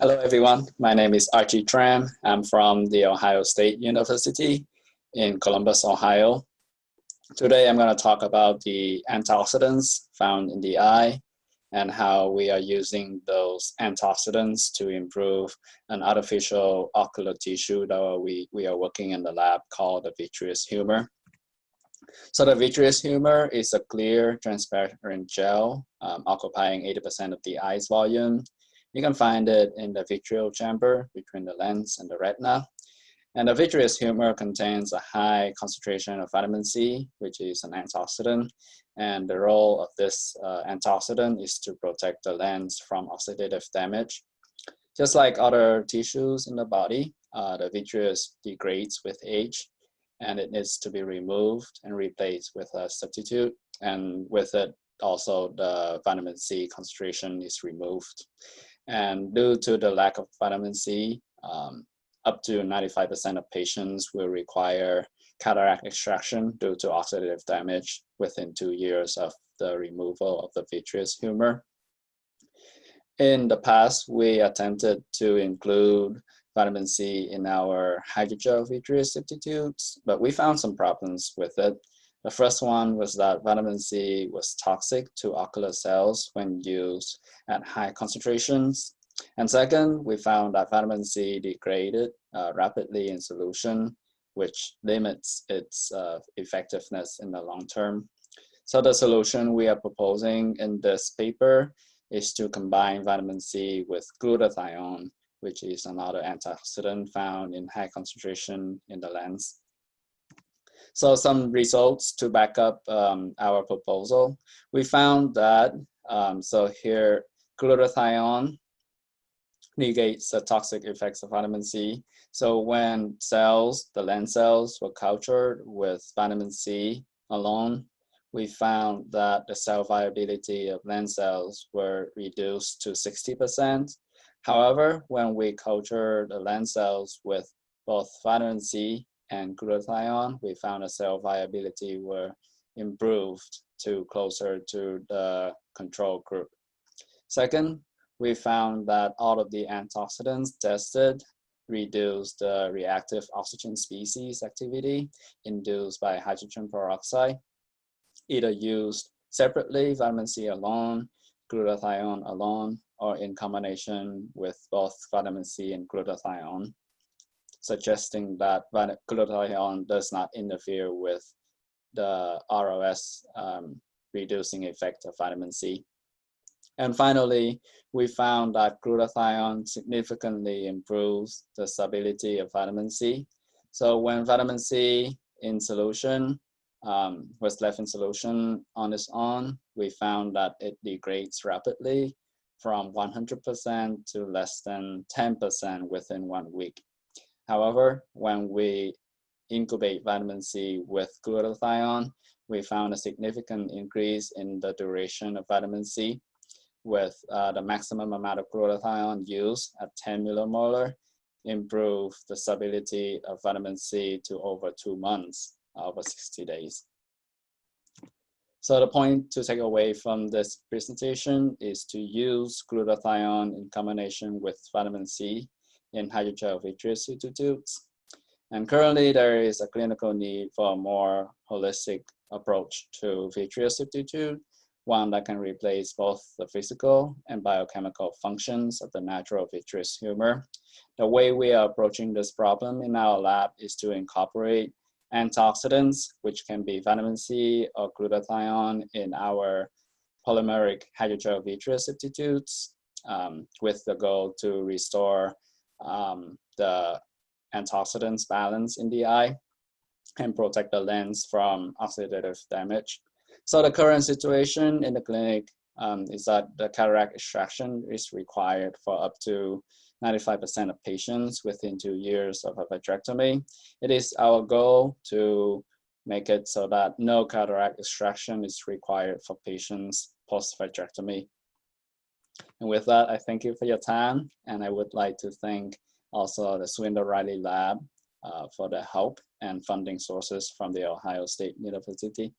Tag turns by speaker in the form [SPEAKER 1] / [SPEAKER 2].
[SPEAKER 1] Hello, everyone. My name is Archie Tram. I'm from the Ohio State University in Columbus, Ohio. Today, I'm going to talk about the antioxidants found in the eye and how we are using those antioxidants to improve an artificial ocular tissue that we are working in the lab called the vitreous humor. So the vitreous humor is a clear, transparent gel occupying 80% of the eye's volume. You can find it in the vitreal chamber between the lens and the retina. And the vitreous humor contains a high concentration of vitamin C, which is an antioxidant. And the role of this antioxidant is to protect the lens from oxidative damage. Just like other tissues in the body, the vitreous degrades with age, and it needs to be removed and replaced with a substitute. And with it, also the vitamin C concentration is removed. And due to the lack of vitamin C, up to 95% of patients will require cataract extraction due to oxidative damage within 2 years of the removal of the vitreous humor. In the past, we attempted to include vitamin C in our hydrogel vitreous substitutes, but we found some problems with it. The first one was that vitamin C was toxic to ocular cells when used at high concentrations. And second, we found that vitamin C degraded rapidly in solution, which limits its effectiveness in the long term. So the solution we are proposing in this paper is to combine vitamin C with glutathione, which is another antioxidant found in high concentration in the lens. So some results to back up our proposal. We found that, so here, glutathione negates the toxic effects of vitamin C. So when cells, the lens cells, were cultured with vitamin C alone, we found that the cell viability of lens cells were reduced to 60%. However, when we cultured the lens cells with both vitamin C and glutathione, we found the cell viability were improved to closer to the control group. Second, we found that all of the antioxidants tested reduced the reactive oxygen species activity induced by hydrogen peroxide, either used separately, vitamin C alone, glutathione alone, or in combination with both vitamin C and glutathione, suggesting that glutathione does not interfere with the ROS reducing effect of vitamin C. And finally, we found that glutathione significantly improves the stability of vitamin C. So when vitamin C in solution was left in solution on its own, we found that it degrades rapidly from 100% to less than 10% within 1 week. However, when we incubate vitamin C with glutathione, we found a significant increase in the duration of vitamin C, with the maximum amount of glutathione used at 10 millimolar improve the stability of vitamin C to over 2 months, over 60 days. So the point to take away from this presentation is to use glutathione in combination with vitamin C in hydrogel vitreous substitutes. And currently there is a clinical need for a more holistic approach to vitreous substitute, one that can replace both the physical and biochemical functions of the natural vitreous humor. The way we are approaching this problem in our lab is to incorporate antioxidants, which can be vitamin C or glutathione, in our polymeric hydrogel vitreous substitutes, with the goal to restore the antioxidants balance in the eye and protect the lens from oxidative damage. So the current situation in the clinic is that the cataract extraction is required for up to 95% of patients within 2 years of a vitrectomy. It is our goal to make it so that no cataract extraction is required for patients post-vitrectomy. And with that, I thank you for your time, and I would like to thank also the Swindle Riley Lab for the help and funding sources from the Ohio State University.